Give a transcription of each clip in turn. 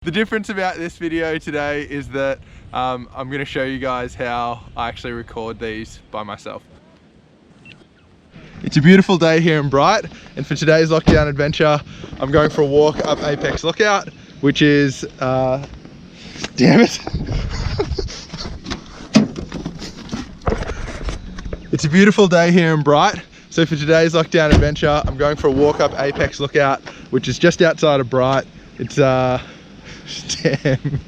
The difference about this video today is that I'm going to show you guys how I actually record these by myself. It's a beautiful day here in Bright, and for today's lockdown adventure I'm going for a walk up Apex Lookout, which is damn it. It's a beautiful day here in Bright, so for today's lockdown adventure I'm going for a walk up Apex Lookout, which is just outside of Bright. It's damn.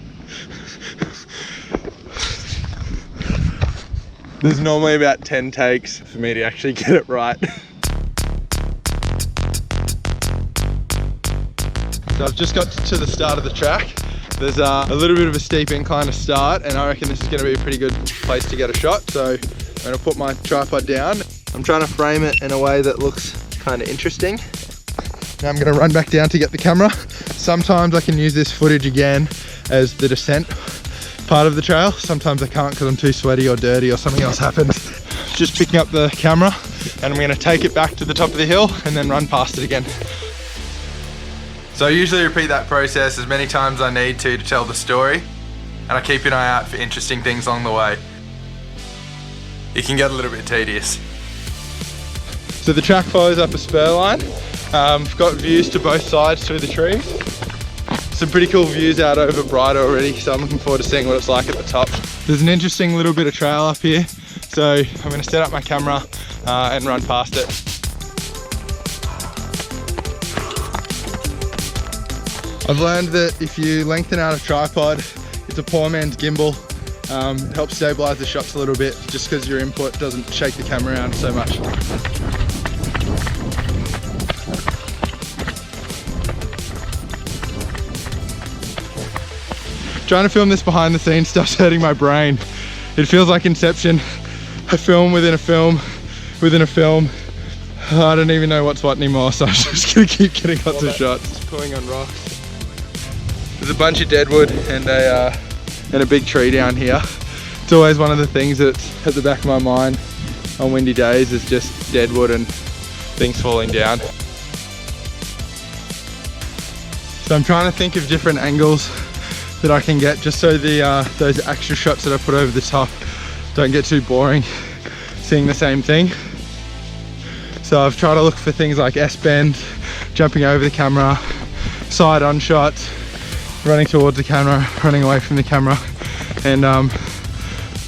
There's normally about 10 takes for me to actually get it right. So I've just got to the start of the track. There's a little bit of a steep incline to start, and I reckon this is going to be a pretty good place to get a shot. So I'm going to put my tripod down. I'm trying to frame it in a way that looks kind of interesting. Now I'm going to run back down to get the camera. Sometimes I can use this footage again as the descent part of the trail. Sometimes I can't because I'm too sweaty or dirty or something else happens. Just picking up the camera and I'm going to take it back to the top of the hill and then run past it again. So I usually repeat that process as many times as I need to tell the story, and I keep an eye out for interesting things along the way. It can get a little bit tedious. So the track follows up a spur line. I've got views to both sides through the trees. Some pretty cool views out over Bright already, so I'm looking forward to seeing what it's like at the top. There's an interesting little bit of trail up here, so I'm going to set up my camera and run past it. I've learned that if you lengthen out a tripod, it's a poor man's gimbal. It helps stabilize the shots a little bit, just because your input doesn't shake the camera around so much. Trying to film this behind the scenes stuff's hurting my brain. It feels like Inception, a film within a film within a film. I don't even know what's what anymore, so I'm just gonna keep getting lots of shots. Just pulling on rocks. There's a bunch of deadwood and a big tree down here. It's always one of the things that's at the back of my mind on windy days is just deadwood and things falling down. So I'm trying to think of different angles that I can get just so those extra shots that I put over the top don't get too boring seeing the same thing. So I've tried to look for things like S-bend, jumping over the camera, side on shots, running towards the camera, running away from the camera, and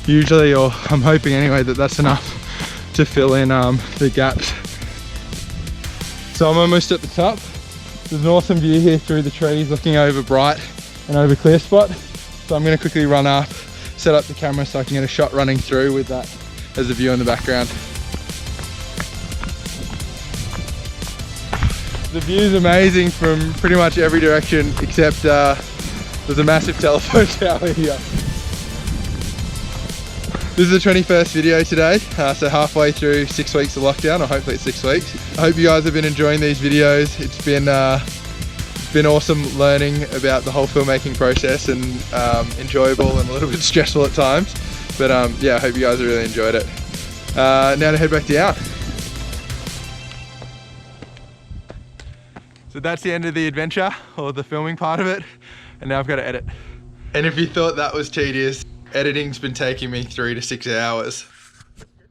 usually, or I'm hoping anyway, that that's enough to fill in the gaps. So I'm almost at the top. There's an awesome view here through the trees looking over Bright and over Clear Spot. So I'm going to quickly run up, set up the camera so I can get a shot running through with that as a view in the background. The view's amazing from pretty much every direction except there's a massive telephone tower here. This is the 21st video today, so halfway through 6 weeks of lockdown, or hopefully it's 6 weeks. I hope you guys have been enjoying these videos. It's been awesome learning about the whole filmmaking process, and enjoyable and a little bit stressful at times. But yeah, I hope you guys have really enjoyed it. Now to head back down. So that's the end of the adventure, or the filming part of it, and now I've got to edit. And if you thought that was tedious, editing's been taking me 3 to 6 hours.